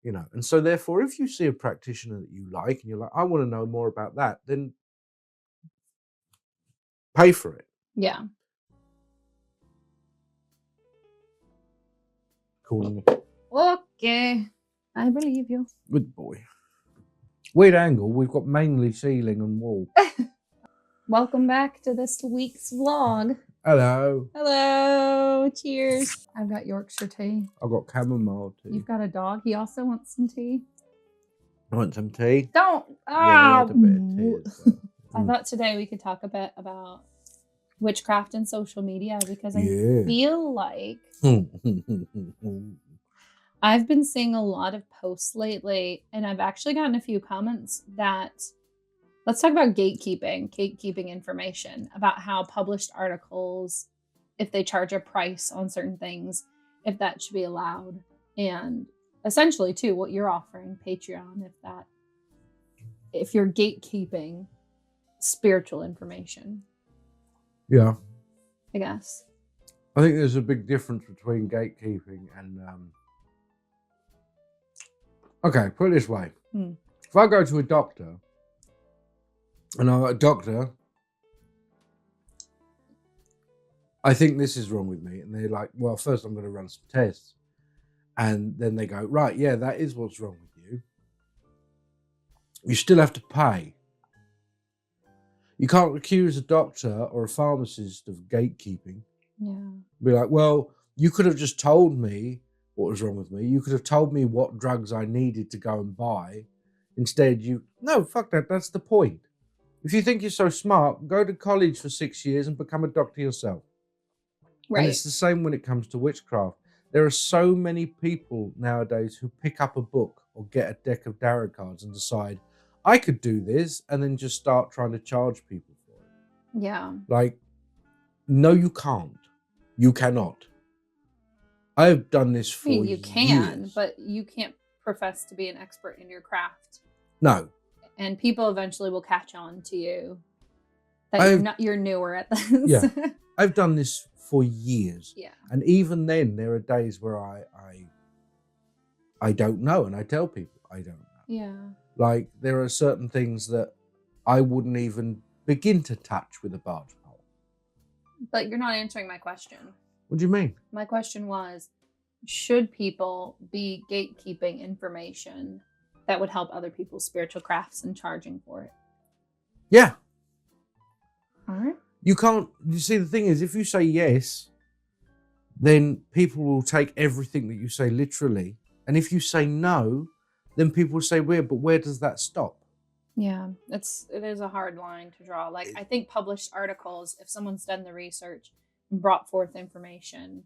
And so therefore, if you see a practitioner that you like and you're like, I want to know more about that, then pay for it. Yeah. Calling me. Okay. I believe you. Good boy. Weird angle. We've got mainly ceiling and wall. Welcome back to this week's vlog. Hello. Hello. Cheers. I've got Yorkshire tea. I've got chamomile tea. You've got a dog. He also wants some tea. I want some tea. Don't. Yeah, he had a bit of tea as well. I thought today we could talk a bit about witchcraft and social media because I Yeah. feel like I've been seeing a lot of posts lately, and I've actually gotten a few comments that let's talk about gatekeeping information, about how published articles, if they charge a price on certain things, if that should be allowed, and essentially too what you're offering, Patreon, if you're gatekeeping spiritual information. Yeah. I guess. I think there's a big difference between gatekeeping and okay, put it this way. If I go to a doctor and I'm a doctor, I think this is wrong with me. And they're like, well, first I'm going to run some tests. And then they go, right, yeah, that is what's wrong with you. You still have to pay. You can't accuse a doctor or a pharmacist of gatekeeping. Yeah. Be like, well, you could have just told me what was wrong with me. You could have told me what drugs I needed to go and buy. Instead, no, fuck that. That's the point. If you think you're so smart, go to college for 6 years and become a doctor yourself. Right. And it's the same when it comes to witchcraft. There are so many people nowadays who pick up a book or get a deck of tarot cards and decide, I could do this, and then just start trying to charge people for it. Yeah. Like, no, you can't. You cannot. I've done this for years. You can, but you can't profess to be an expert in your craft. No. And people eventually will catch on to you that you're newer at this. Yeah. I've done this for years. Yeah. And even then, there are days where I don't know, and I tell people I don't know. Yeah. Like, there are certain things that I wouldn't even begin to touch with a barge pole. But you're not answering my question. What do you mean? My question was, should people be gatekeeping information that would help other people's spiritual crafts and charging for it? Yeah. All right. You can't, you see, the thing is, if you say yes, then people will take everything that you say literally. And if you say no, then people will say, but where does that stop? Yeah, it is a hard line to draw. Like, I think published articles, if someone's done the research and brought forth information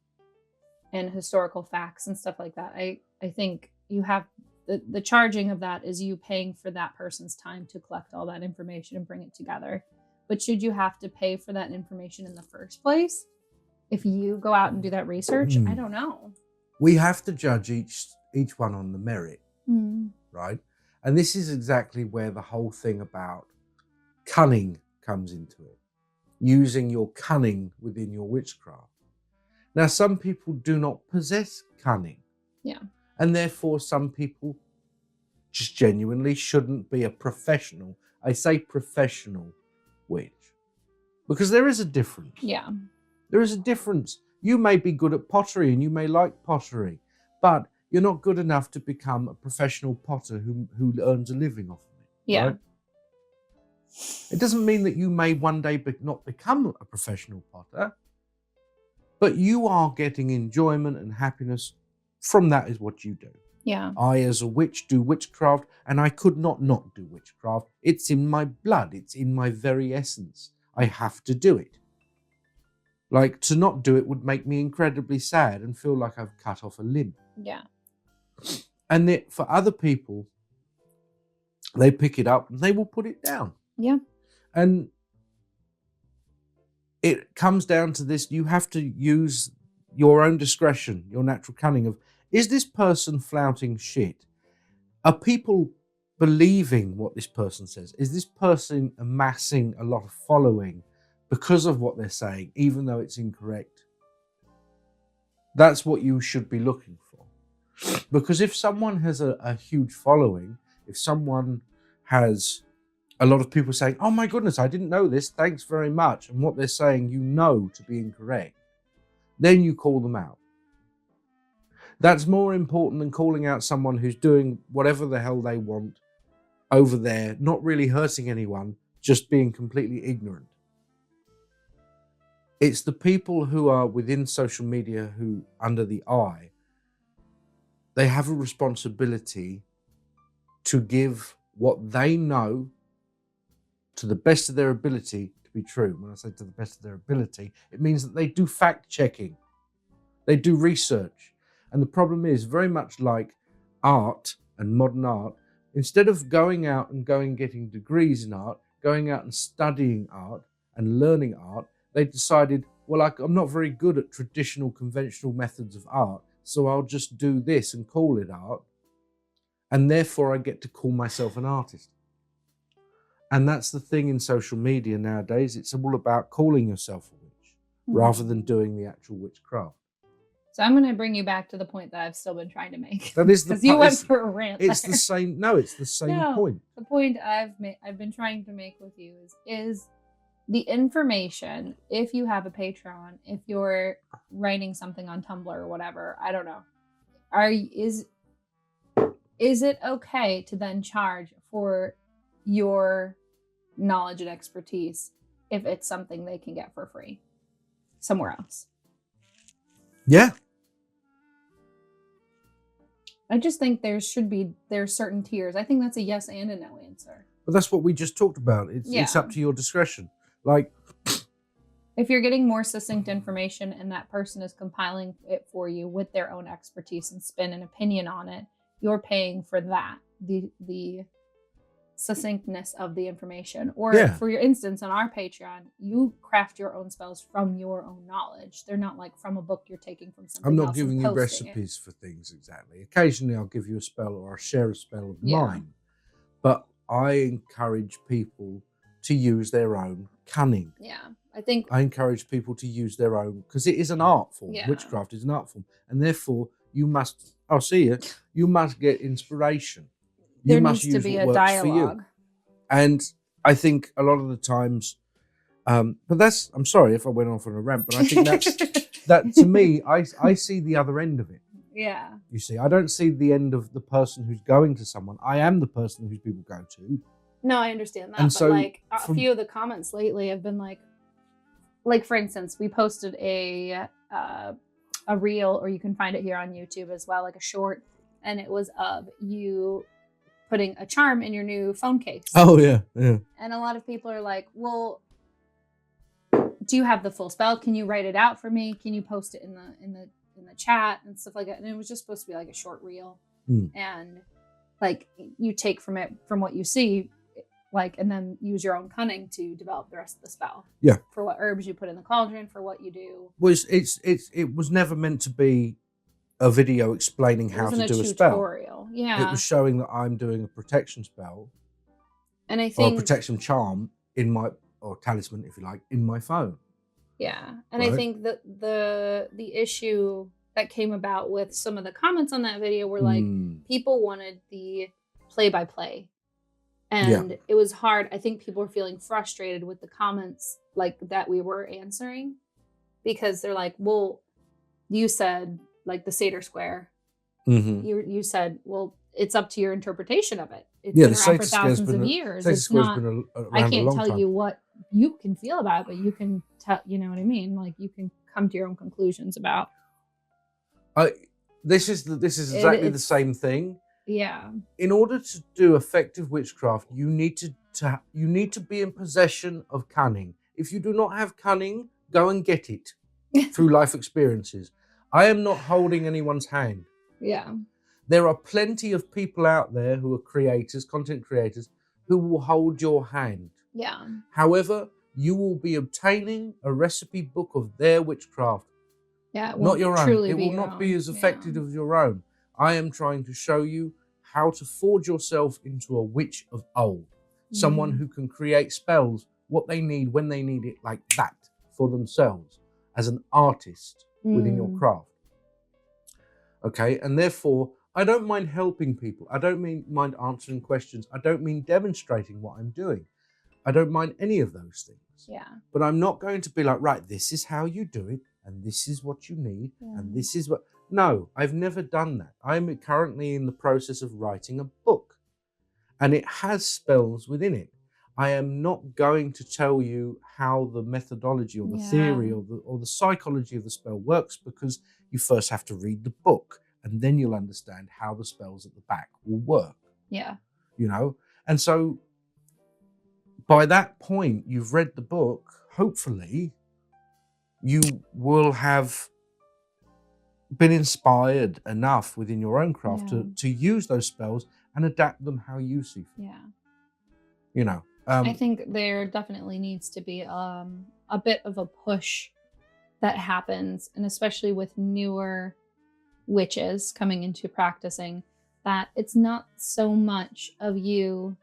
and historical facts and stuff like that, I think you have the charging of that is you paying for that person's time to collect all that information and bring it together. But should you have to pay for that information in the first place? If you go out and do that research, I don't know. We have to judge each one on the merit, right? And this is exactly where the whole thing about cunning comes into it. Using your cunning within your witchcraft. Now, some people do not possess cunning. Yeah. And therefore, some people just genuinely shouldn't be a professional. I say professional witch. Because there is a difference. Yeah. There is a difference. You may be good at pottery and you may like pottery, but you're not good enough to become a professional potter who earns a living off of it. Yeah. Right? It doesn't mean that you may one day not become a professional potter, but you are getting enjoyment and happiness from that is what you do. Yeah. I, as a witch, do witchcraft, and I could not do witchcraft. It's in my blood. It's in my very essence. I have to do it. Like, to not do it would make me incredibly sad and feel like I've cut off a limb. Yeah. And for other people, they pick it up and they will put it down. Yeah. And it comes down to this, you have to use your own discretion, your natural cunning of, is this person flouting shit? Are people believing what this person says? Is this person amassing a lot of following because of what they're saying, even though it's incorrect? That's what you should be looking for. Because if someone has a huge following, if someone has a lot of people saying, oh my goodness, I didn't know this, thanks very much, and what they're saying you know to be incorrect, then you call them out. That's more important than calling out someone who's doing whatever the hell they want over there, not really hurting anyone, just being completely ignorant. It's the people who are within social media who, under the eye, they have a responsibility to give what they know to the best of their ability to be true. When I say to the best of their ability, it means that they do fact checking, they do research. And the problem is, very much like art and modern art, instead of going out and getting degrees in art, going out and studying art and learning art, they decided, well, I'm not very good at traditional, conventional methods of art, so I'll just do this and call it art. And therefore, I get to call myself an artist. And that's the thing in social media nowadays. It's all about calling yourself a witch rather than doing the actual witchcraft. So I'm going to bring you back to the point that I've still been trying to make. That is the because you went for a rant. It's the same. No, it's the same point. The point I've been trying to make with you is the information. If you have a Patreon, if you're writing something on Tumblr or whatever, I don't know. Is it okay to then charge for your knowledge and expertise if it's something they can get for free somewhere else? Yeah. I just think there's certain tiers. I think that's a yes and a no answer. But that's what we just talked about. It's up to your discretion. Like, if you're getting more succinct information and that person is compiling it for you with their own expertise and spin and opinion on it, you're paying for that, the succinctness of the information. Or for your instance, on our Patreon, you craft your own spells from your own knowledge. They're not like from a book you're taking from something I'm not else giving you recipes for things exactly. Occasionally I'll give you a spell or I'll share a spell of mine. But I encourage people to use their own cunning. Yeah. I encourage people to use their own, because it is an art form. Yeah. Witchcraft is an art form. And therefore you must, you must get inspiration. There needs to be a dialogue. And I think a lot of the times, but I'm sorry if I went off on a rant, but I think that to me, I see the other end of it. Yeah. You see, I don't see the end of the person who's going to someone. I am the person whose people go to. No, I understand that. And but so like a few of the comments lately have been like for instance, we posted a reel, or you can find it here on YouTube as well, like a short, and it was of you putting a charm in your new phone case. Oh yeah, yeah. And a lot of people are like, well, do you have the full spell? Can you write it out for me? Can you post it in the chat and stuff like that? And it was just supposed to be like a short reel. And like you take from what you see, like, and then use your own cunning to develop the rest of the spell. Yeah. For what herbs you put in the cauldron, for what you do. Well, it was never meant to be a video explaining how to do a spell. Tutorial. Yeah. It was showing that I'm doing a protection spell. And I think, or a protection charm or talisman, if you like, in my phone. Yeah. And right? I think that the issue that came about with some of the comments on that video were like, people wanted the play-by-play. And it was hard. I think people were feeling frustrated with the comments like that we were answering, because they're like, well, you said like the Satyr Square. Mm-hmm. You said, well, it's up to your interpretation of it. It's been around for thousands of years. It's not. I can't tell you what you can feel about it, but you can tell. You know what I mean? Like you can come to your own conclusions about. This is exactly the same thing. Yeah. In order to do effective witchcraft, you need to be in possession of cunning. If you do not have cunning, go and get it through life experiences. I am not holding anyone's hand. Yeah. There are plenty of people out there who are creators, content creators, who will hold your hand. Yeah. However, you will be obtaining a recipe book of their witchcraft. Yeah. Not your own. It will not be as effective as your own. I am trying to show you how to forge yourself into a witch of old. Someone who can create spells, what they need, when they need it, like that, for themselves, as an artist within your craft. Okay, and therefore I don't mind helping people. I don't mind answering questions. I don't mean demonstrating what I'm doing. I don't mind any of those things. Yeah. But I'm not going to be like, right, this is how you do it, and this is what you need, Yeah. and this is what. No, I've never done that. I'm currently in the process of writing a book, and it has spells within it. I am not going to tell you how the methodology or the theory or the psychology of the spell works, because you first have to read the book, and then you'll understand how the spells at the back will work. Yeah. You know? And so by that point, you've read the book, hopefully you will have been inspired enough within your own craft to use those spells and adapt them how you see fit. Yeah. You know, I think there definitely needs to be a bit of a push that happens, and especially with newer witches coming into practicing, that it's not so much of you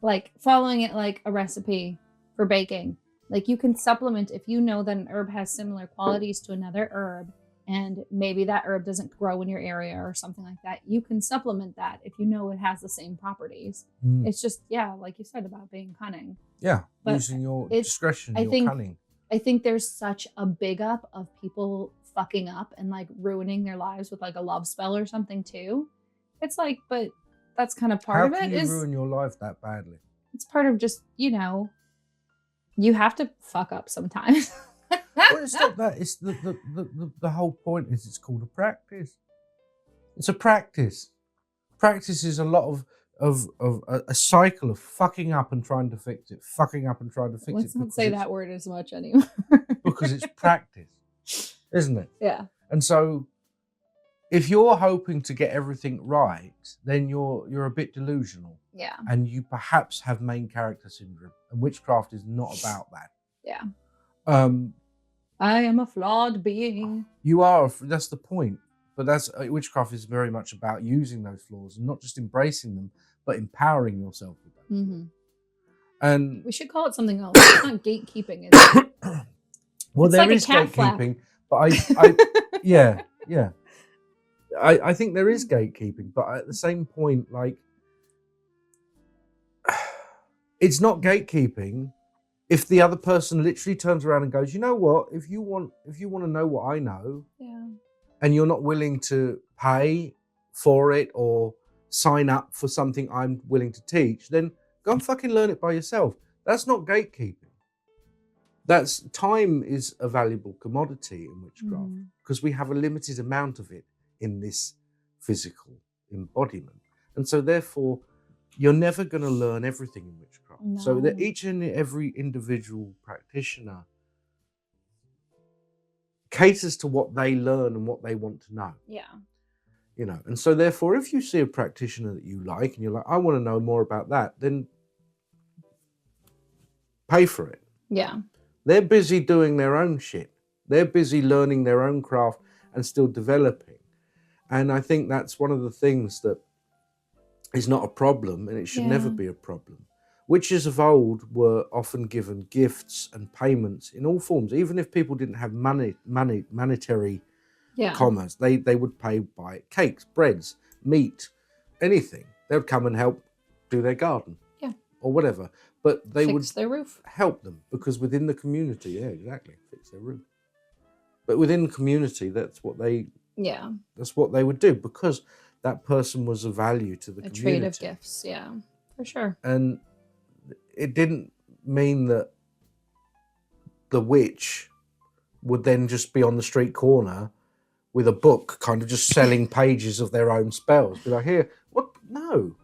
like following it like a recipe for baking. Like, you can supplement if you know that an herb has similar qualities to another herb, and maybe that herb doesn't grow in your area or something like that. You can supplement that if you know it has the same properties. It's just, like you said, about being cunning. Yeah, But using your discretion, your cunning. I think there's such a big up of people fucking up and like ruining their lives with like a love spell or something too. It's like, but that's kind of part of it. How can you ruin your life that badly? It's part of just, you have to fuck up sometimes. Well, it's not that. It's the whole point is it's called a practice. It's a practice. Practice is a lot of a cycle of fucking up and trying to fix it, fucking up and trying to fix it. Let's not say that word as much anymore. Because it's practice, isn't it? Yeah. And so, if you're hoping to get everything right, then you're a bit delusional. Yeah. And you perhaps have main character syndrome, and witchcraft is not about that. Yeah. I am a flawed being. You are. That's the point. But witchcraft is very much about using those flaws and not just embracing them, but empowering yourself with those. Mm-hmm. And we should call it something else. It's not gatekeeping, is it? Well, it's there like is gatekeeping, but I think there is gatekeeping, but at the same point, like, it's not gatekeeping if the other person literally turns around and goes, you know what, if you want to know what I know, and you're not willing to pay for it or sign up for something I'm willing to teach, then go and fucking learn it by yourself. That's not gatekeeping. Time is a valuable commodity in witchcraft because we have a limited amount of it in this physical embodiment. And so therefore, you're never going to learn everything in witchcraft. No. So that each and every individual practitioner caters to what they learn and what they want to know. Yeah. And so therefore, if you see a practitioner that you like and you're like, I want to know more about that, then pay for it. Yeah. They're busy doing their own shit. They're busy learning their own craft and still developing. And I think that's one of the things that is not a problem, and it should never be a problem. Witches of old were often given gifts and payments in all forms. Even if people didn't have monetary commerce, they would pay by cakes, breads, meat, anything. They would come and help do their garden. Yeah. Or whatever. But they would fix their roof. Help them, because within the community, fix their roof. But within the community, that's what they would do, because that person was of value to the community. A trade of gifts, for sure. And it didn't mean that the witch would then just be on the street corner with a book, kind of just selling pages of their own spells. Be like, here, what? No.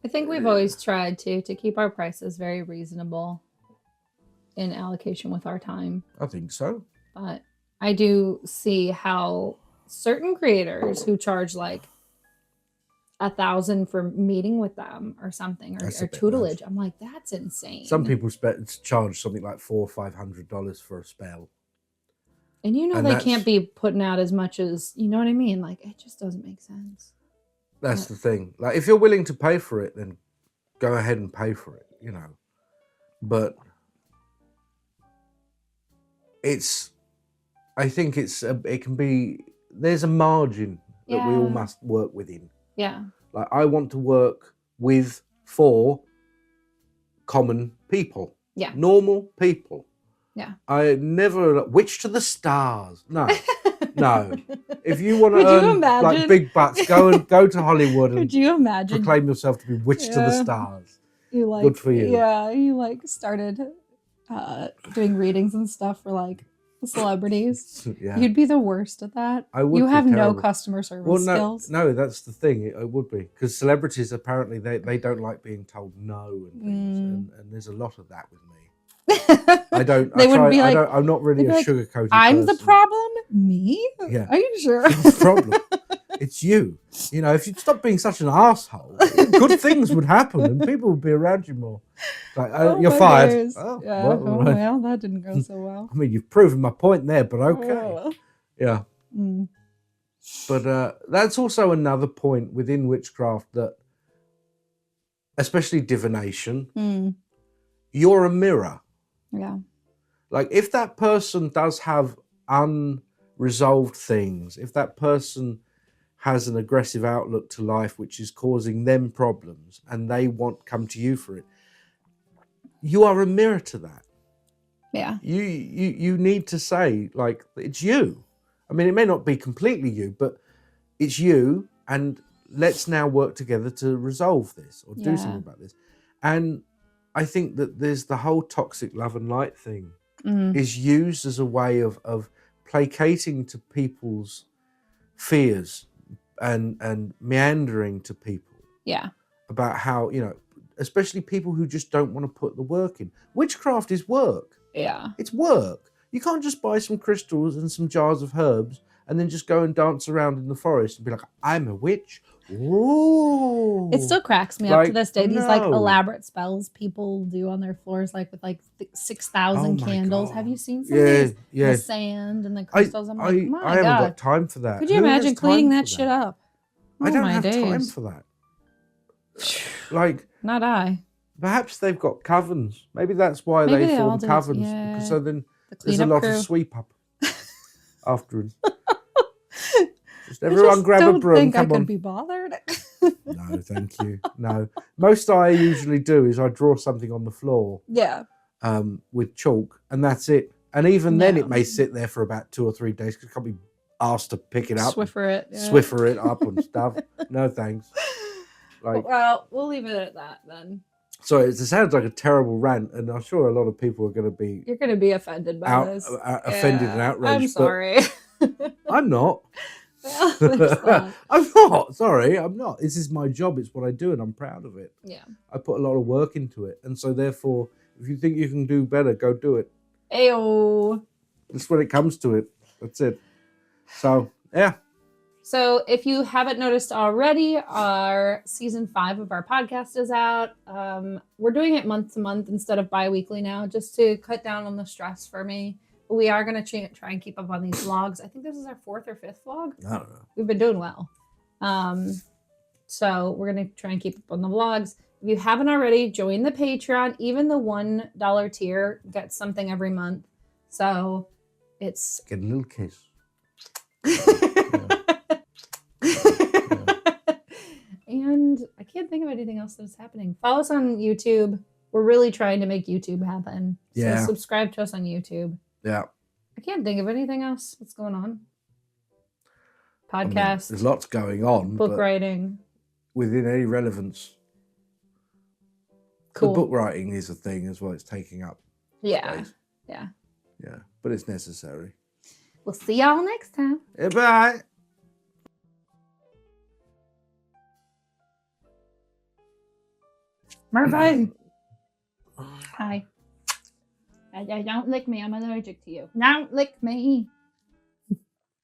I think we've always tried to keep our prices very reasonable in allocation with our time. I think so. But I do see how certain creators who charge like $1,000 for meeting with them or something, or tutelage. I'm like, that's insane. Some people charge something like $400 or $500 for a spell. And they can't be putting out as much as, you know what I mean? Like, it just doesn't make sense. That's the thing. Like, if you're willing to pay for it, then go ahead and pay for it, But it's I think it can be, there's a margin that we all Yeah. must work within. Yeah. Like, I want to work for common people. Yeah. Normal people. Yeah. I never, which to the stars. No. No. If you want to Could you earn like imagine? big bucks, go to Hollywood and Could you imagine? proclaim yourself to be witch to the Yeah. stars. You like, Good for you. Yeah, you like started doing readings and stuff for like celebrities. Yeah. You'd be the worst at that. I would You be have no terrible. customer service Well, no, skills. no, that's the thing. It would be, because celebrities apparently they don't like being told no and things, and there's a lot of that with me. I don't. They wouldn't be like, I'm not really a like, sugarcoating. I'm the person. problem. Me? Yeah. Are you sure? It's the problem. It's you. You know, if you'd stop being such an asshole, good things would happen and people would be around you more. Like, you're my fired. days. Oh, Yeah. well, all right. Well, that didn't go so well. I mean, you've proven my point there, but okay. Oh. Yeah. Mm. But that's also another point within witchcraft, that, especially divination, you're a mirror. Yeah. Like, if that person does have unresolved things, if that person has an aggressive outlook to life which is causing them problems and they come to you for it, you are a mirror to that. Yeah. You need to say, like, it's you. I mean, it may not be completely you, but it's you, and let's now work together to resolve this or do something about this. And I think that there's the whole toxic love and light thing is used as a way of placating to people's fears and meandering to people. Yeah. About how, you know, especially people who just don't want to put the work in. Witchcraft is work. Yeah. It's work. You can't just buy some crystals and some jars of herbs and then just go and dance around in the forest and be like, I'm a witch. Ooh. It still cracks me up to Like, this day. These like no. elaborate spells people do on their floors, like with like 6,000 Oh my candles. God. Have you seen some of these? Yeah. The sand and the crystals. I'm like, my I haven't God. got time for that. Could you Who has imagine time cleaning for that shit up? I don't my have time days. for that. Like, Not I. perhaps they've got covens. Maybe that's why Maybe they they all form do, covens. yeah. Because so then The there's a cleanup lot crew. of sweep up afterwards. Just I everyone just grab a don't broom. think I Come could on. be bothered. No, thank you. No. Most I usually do is I draw something on the floor Yeah. with chalk, and that's it. And even then, Yeah. it may sit there for about 2 or 3 days because I can't be asked to pick it up, Swiffer it. Yeah. swiffer it up and stuff. No thanks. Like, Well, we'll leave it at that then. so it sounds like a terrible rant, and I'm sure a lot of people are going to be You're going to be offended by this. offended and outraged. I'm sorry. But I'm not. Well, there's that. I'm not. Sorry, I'm not. This is my job. It's what I do, and I'm proud of it. Yeah. I put a lot of work into it, and so therefore, if you think you can do better, go do it. Ayo. Just when it comes to it. That's it. So, yeah. So if you haven't noticed already, our season 5 of our podcast is out. We're doing it month to month instead of bi-weekly now, just to cut down on the stress for me. We are going to try and keep up on these vlogs. I think this is our 4th or 5th vlog. I don't know. We've been doing well. So we're going to try and keep up on the vlogs. If you haven't already, join the Patreon. Even the $1 tier gets something every month. So it's... Get a little kiss. And I can't think of anything else that's happening. Follow us on YouTube. We're really trying to make YouTube happen. Yeah. So subscribe to us on YouTube. Yeah. I can't think of anything else that's going on. I mean, Podcast, there's lots going on. book but writing. within any relevance. Cool. The book writing is a thing as well. It's taking up Yeah. space. Yeah. Yeah. But it's necessary. We'll see y'all next time. Bye. Bye. Hi. Don't lick me. I'm allergic to you. Don't lick me.